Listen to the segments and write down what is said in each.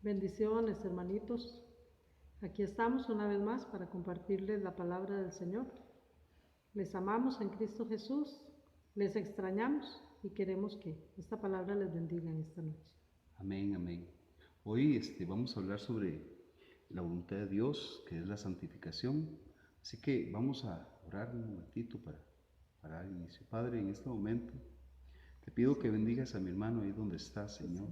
Bendiciones, hermanitos. Aquí estamos una vez más para compartirles la palabra del Señor. Les amamos en Cristo Jesús, les extrañamos y queremos que esta palabra les bendiga en esta noche. Amén, amén. Hoy vamos a hablar sobre la voluntad de Dios, que es la santificación. Así que vamos a orar un momentito para dar inicio. Padre, en este momento te pido que bendigas a mi hermano ahí donde está, Señor.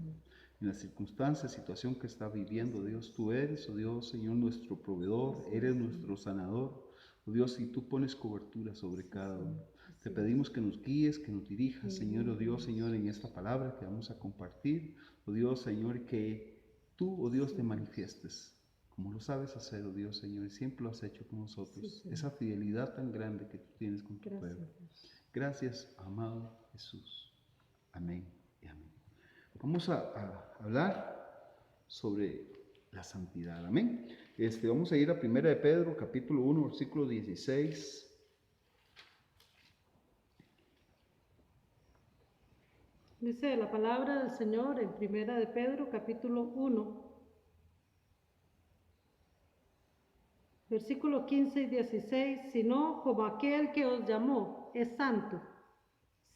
En la circunstancia, situación que está viviendo, Dios, tú eres, oh Dios, Señor, nuestro proveedor, eres nuestro sanador. Oh Dios, y tú pones cobertura sobre cada uno. Te pedimos que nos guíes, que nos dirijas, Señor, oh Dios, Señor, en esta palabra que vamos a compartir. Oh Dios, Señor, que tú, oh Dios, te manifiestes, como lo sabes hacer, oh Dios, Señor, y siempre lo has hecho con nosotros. Esa fidelidad tan grande que tú tienes con tu pueblo. Gracias, amado Jesús. Amén y amén. Vamos a hablar sobre la santidad, amén. Vamos a ir a 1 de Pedro, capítulo 1, versículo 16. Dice la palabra del Señor en 1 de Pedro, capítulo 1, versículo 15 y 16, sino como aquel que os llamó es santo,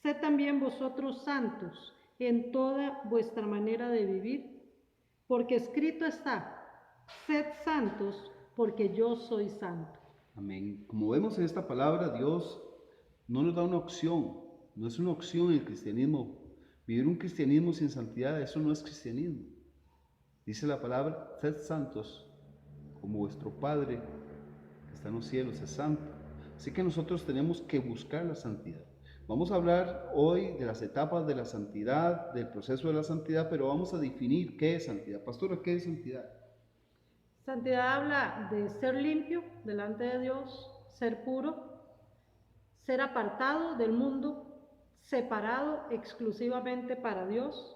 sed también vosotros santos en toda vuestra manera de vivir, porque escrito está, sed santos, porque yo soy santo. Amén. Como vemos en esta palabra, Dios no nos da una opción, no es una opción el cristianismo. Vivir un cristianismo sin santidad, eso no es cristianismo. Dice la palabra, sed santos, como vuestro Padre que está en los cielos es santo. Así que nosotros tenemos que buscar la santidad. Vamos a hablar hoy de las etapas de la santidad, del proceso de la santidad, pero vamos a definir qué es santidad. Pastora, ¿qué es santidad? Santidad habla de ser limpio delante de Dios, ser puro, ser apartado del mundo, separado exclusivamente para Dios,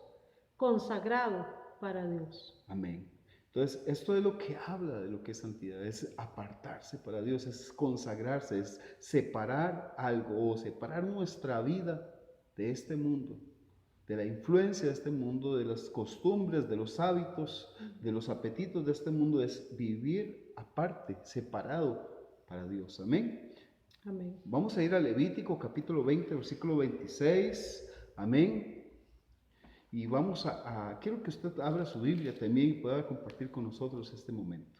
consagrado para Dios. Amén. Entonces, esto es lo que habla de lo que es santidad, es apartarse para Dios, es consagrarse, es separar algo o separar nuestra vida de este mundo, de la influencia de este mundo, de las costumbres, de los hábitos, de los apetitos de este mundo, es vivir aparte, separado para Dios. Amén. Amén. Vamos a ir a Levítico capítulo 20, versículo 26. Amén. Y vamos quiero que usted abra su Biblia también y pueda compartir con nosotros este momento.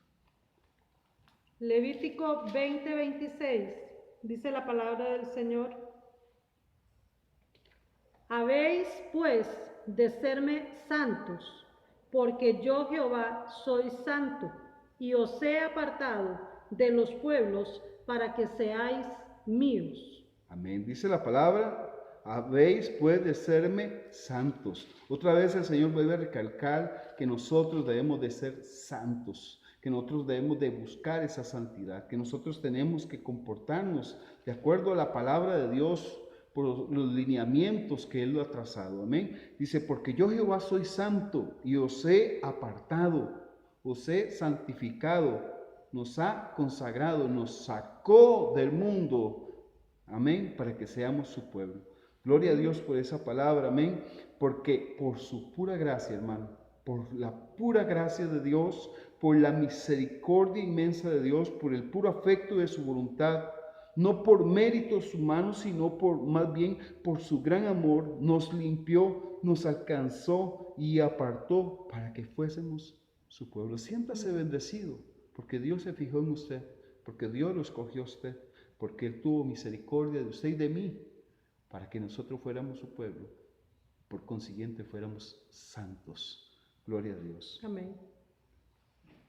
Levítico 20:26, dice la palabra del Señor. Habéis pues de serme santos, porque yo Jehová soy santo, y os he apartado de los pueblos para que seáis míos. Amén. Dice la palabra, habéis pues de serme santos. Otra vez el Señor vuelve a recalcar que nosotros debemos de ser santos, que nosotros debemos de buscar esa santidad, que nosotros tenemos que comportarnos de acuerdo a la palabra de Dios, por los lineamientos que Él lo ha trazado. Amén. Dice, porque yo Jehová soy santo y os he apartado, os he santificado, nos ha consagrado, nos sacó del mundo. Amén, para que seamos su pueblo. Gloria a Dios por esa palabra, amén, porque por su pura gracia, hermano, por la pura gracia de Dios, por la misericordia inmensa de Dios, por el puro afecto de su voluntad, no por méritos humanos, sino más bien por su gran amor, nos limpió, nos alcanzó y apartó para que fuésemos su pueblo. Siéntase bendecido, porque Dios se fijó en usted, porque Dios lo escogió a usted, porque Él tuvo misericordia de usted y de mí, para que nosotros fuéramos su pueblo, por consiguiente fuéramos santos. Gloria a Dios. Amén.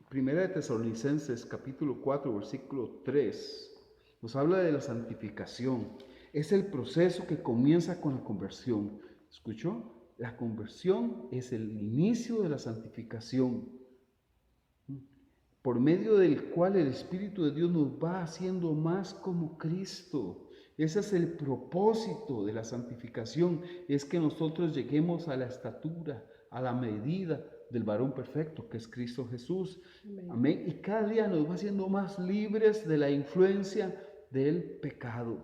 Primera de Tesalonicenses, capítulo 4, versículo 3, nos habla de la santificación. Es el proceso que comienza con la conversión. ¿Escuchó? La conversión es el inicio de la santificación, por medio del cual el Espíritu de Dios nos va haciendo más como Cristo. Ese es el propósito de la santificación, es que nosotros lleguemos a la estatura, a la medida del varón perfecto, que es Cristo Jesús. Amén. Amén. Y cada día nos va haciendo más libres de la influencia del pecado.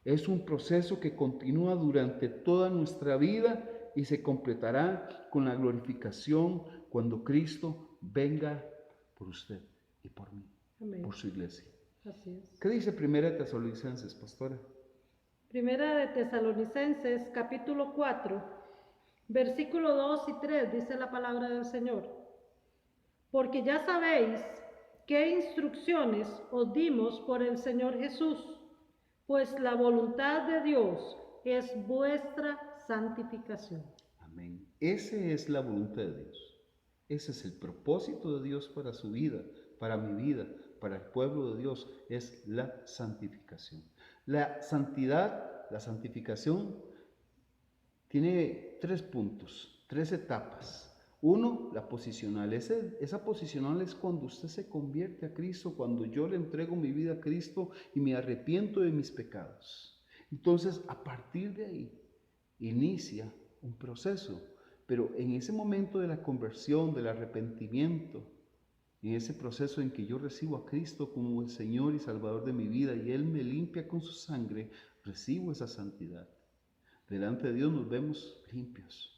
Es un proceso que continúa durante toda nuestra vida y se completará con la glorificación cuando Cristo venga por usted y por mí, Amén. por su iglesia. Así es. ¿Qué dice 1 Tesalonicenses, pastora? Primera de Tesalonicenses, capítulo 4, versículo 2 y 3, dice la palabra del Señor. Porque ya sabéis qué instrucciones os dimos por el Señor Jesús, pues la voluntad de Dios es vuestra santificación. Amén. Esa es la voluntad de Dios. Ese es el propósito de Dios para su vida, para mi vida, para el pueblo de Dios, es la santificación. La santidad, la santificación, tiene 3 puntos, 3 etapas. Uno, la posicional. Esa posicional es cuando usted se convierte a Cristo, cuando yo le entrego mi vida a Cristo y me arrepiento de mis pecados. Entonces, a partir de ahí, inicia un proceso. Pero en ese momento de la conversión, del arrepentimiento, en ese proceso en que yo recibo a Cristo como el Señor y Salvador de mi vida y Él me limpia con su sangre, recibo esa santidad. Delante de Dios nos vemos limpios,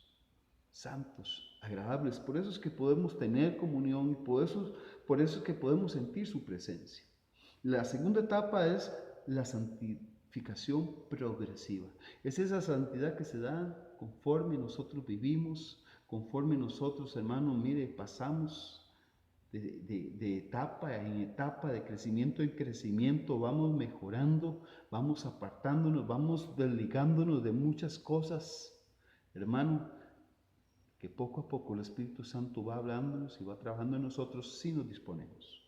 santos, agradables. Por eso es que podemos tener comunión y por eso es que podemos sentir su presencia. La segunda etapa es la santificación progresiva. Es esa santidad que se da conforme nosotros vivimos, conforme nosotros, hermanos, mire, pasamos de etapa en etapa, de crecimiento en crecimiento, vamos mejorando, vamos apartándonos, vamos desligándonos de muchas cosas, hermano, que poco a poco el Espíritu Santo va hablándonos y va trabajando en nosotros si nos disponemos.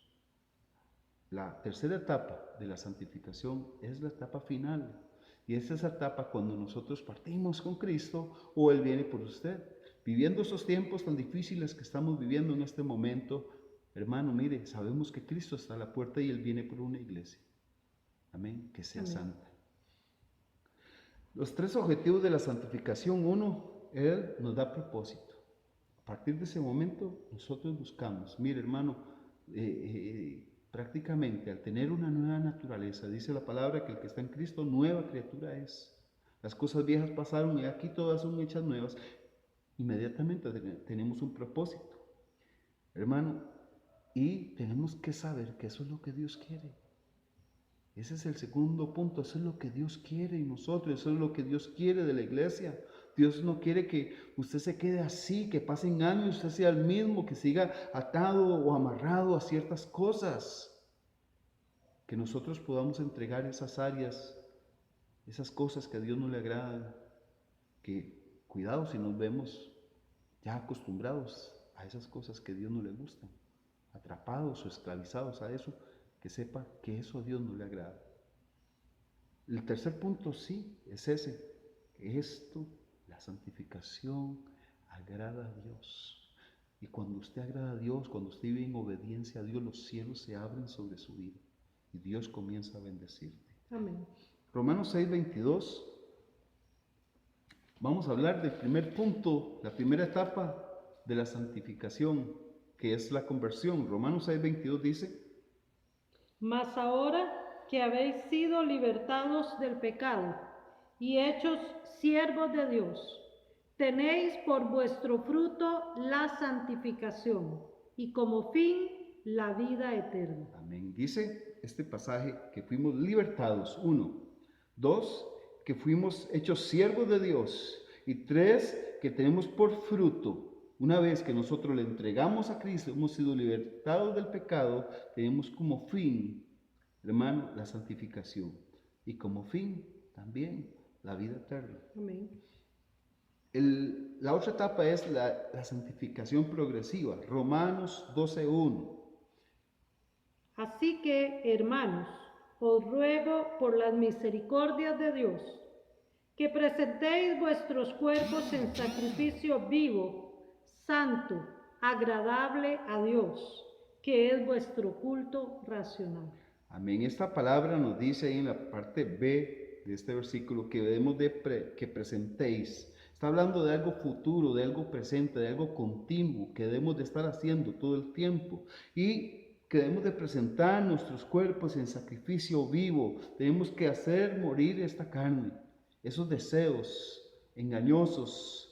La tercera etapa de la santificación es la etapa final, y es esa etapa cuando nosotros partimos con Cristo o Él viene por usted. Viviendo esos tiempos tan difíciles que estamos viviendo en este momento, hermano, mire, sabemos que Cristo está a la puerta y Él viene por una iglesia. Amén, que sea santa. Los 3 objetivos de la santificación. 1, Él nos da propósito. A partir de ese momento, nosotros buscamos. Mire, hermano, prácticamente al tener una nueva naturaleza, dice la palabra que el que está en Cristo, nueva criatura es. Las cosas viejas pasaron y aquí todas son hechas nuevas. Inmediatamente tenemos un propósito, hermano, y tenemos que saber que eso es lo que Dios quiere. Ese es el segundo punto, eso es lo que Dios quiere en nosotros, eso es lo que Dios quiere de la iglesia. Dios no quiere que usted se quede así, que pasen años, usted sea el mismo, que siga atado o amarrado a ciertas cosas. Que nosotros podamos entregar esas áreas, esas cosas que a Dios no le agradan, que cuidado si nos vemos ya acostumbrados a esas cosas que a Dios no le gustan, atrapados o esclavizados a eso, que sepa que eso a Dios no le agrada. El tercer punto sí, es ese. Esto, la santificación, agrada a Dios. Y cuando usted agrada a Dios, cuando usted vive en obediencia a Dios, los cielos se abren sobre su vida y Dios comienza a bendecirte. Amén. Romanos 6:22. Vamos a hablar del primer punto, la primera etapa de la santificación, que es la conversión. Romanos 6:22 dice: Mas ahora que habéis sido libertados del pecado y hechos siervos de Dios, tenéis por vuestro fruto la santificación y como fin la vida eterna. Amén. Dice este pasaje que fuimos libertados, 1. 2, que fuimos hechos siervos de Dios. Y 3, que tenemos por fruto. Una vez que nosotros le entregamos a Cristo, hemos sido libertados del pecado, tenemos como fin, hermano, la santificación. Y como fin también la vida eterna. Amén. La otra etapa es la santificación progresiva. Romanos 12:1. Así que, hermanos, os ruego por las misericordias de Dios, que presentéis vuestros cuerpos en sacrificio vivo, santo, agradable a Dios, que es vuestro culto racional. Amén. Esta palabra nos dice ahí en la parte B de este versículo que debemos que presentéis. Está hablando de algo futuro, de algo presente, de algo continuo que debemos de estar haciendo todo el tiempo. Y que debemos de presentar nuestros cuerpos en sacrificio vivo. Tenemos que hacer morir esta carne, esos deseos engañosos,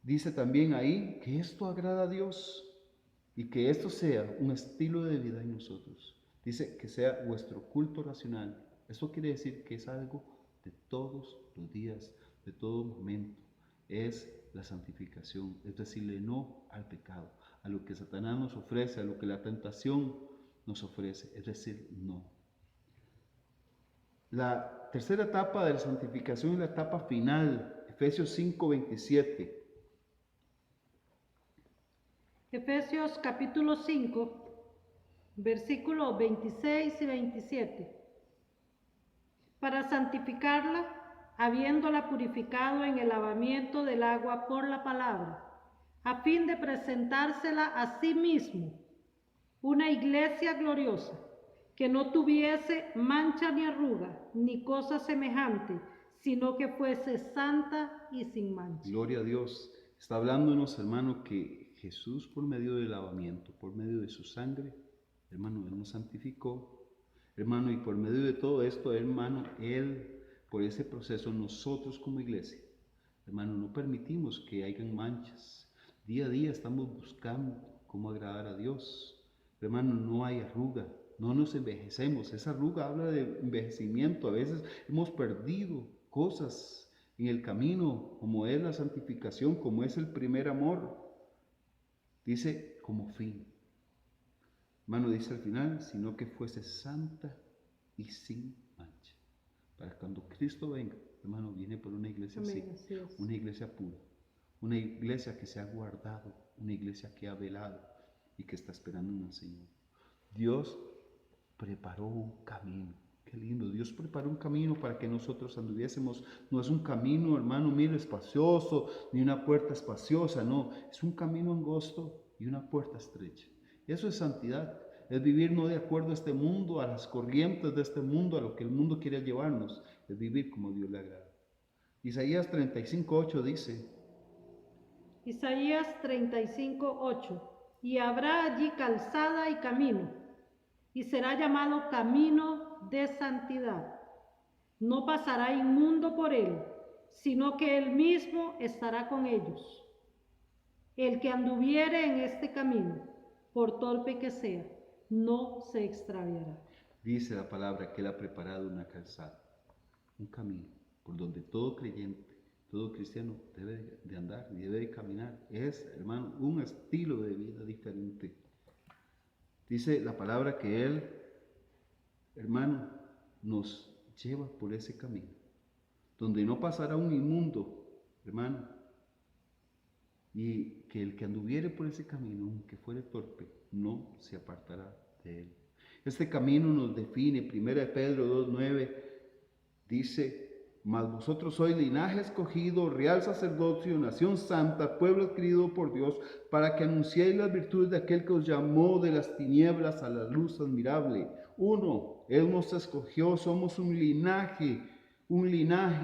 Dice también ahí que esto agrada a Dios y que esto sea un estilo de vida en nosotros. Dice que sea vuestro culto racional. Eso quiere decir que es algo de todos los días, de todo momento. Es la santificación, es decirle no al pecado, a lo que Satanás nos ofrece, a lo que la tentación nos ofrece, es decir, no. La tercera etapa de la santificación es la etapa final, Efesios 5:27. Efesios capítulo 5, versículos 26 y 27. Para santificarla, habiéndola purificado en el lavamiento del agua por la palabra, a fin de presentársela a sí mismo, una iglesia gloriosa, que no tuviese mancha ni arruga, ni cosa semejante, sino que fuese santa y sin mancha. Gloria a Dios. Está hablándonos, hermano, que Jesús por medio del lavamiento, por medio de su sangre, hermano, Él nos santificó. Hermano, y por medio de todo esto, hermano, Él, por ese proceso, nosotros como iglesia, hermano, no permitimos que hayan manchas. Día a día estamos buscando cómo agradar a Dios. Hermano, no hay arruga, no nos envejecemos. Esa arruga habla de envejecimiento. A veces hemos perdido cosas en el camino, como es la santificación, como es el primer amor. Dice como fin. Hermano, dice al final, sino que fuese santa y sin mancha. Para cuando Cristo venga, hermano, viene por una iglesia así, una iglesia pura, una iglesia que se ha guardado, una iglesia que ha velado y que está esperando en el Señor. Dios preparó un camino. Qué lindo, Dios preparó un camino para que nosotros anduviésemos. No es un camino, hermano, mire, espacioso, ni una puerta espaciosa, no. Es un camino angosto y una puerta estrecha. Eso es santidad, es vivir no de acuerdo a este mundo, a las corrientes de este mundo, a lo que el mundo quiere llevarnos, es vivir como Dios le agrada. Isaías 35:8 dice, Isaías 35:8, y habrá allí calzada y camino, y será llamado camino de santidad. No pasará inmundo por él, sino que él mismo estará con ellos. El que anduviere en este camino, por torpe que sea, no se extraviará. Dice la palabra que Él ha preparado una calzada, un camino por donde todo creyente, todo cristiano debe de andar y debe de caminar. Es, hermano, un estilo de vida diferente. Dice la palabra que Él, hermano, nos lleva por ese camino, donde no pasará un inmundo, hermano, y que el que anduviere por ese camino, aunque fuere torpe, no se apartará de él. Este camino nos define. 1 Pedro 2:9 dice, mas vosotros sois linaje escogido, real sacerdocio, nación santa, pueblo adquirido por Dios, para que anunciéis las virtudes de aquel que os llamó de las tinieblas a la luz admirable. Él nos escogió, somos un linaje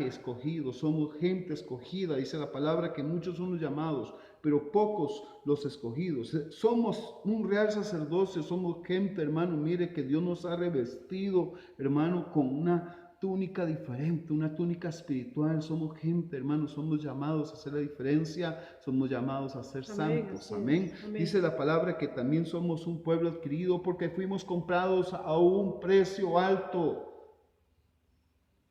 escogido, somos gente escogida. Dice la palabra que muchos son los llamados, pero pocos los escogidos. Somos un real sacerdocio, somos gente, hermano, mire que Dios nos ha revestido, hermano, con una túnica diferente, una túnica espiritual. Somos gente, hermano, somos llamados a hacer la diferencia, somos llamados a ser santos. Amén. Dice la palabra que también somos un pueblo adquirido porque fuimos comprados a un precio alto.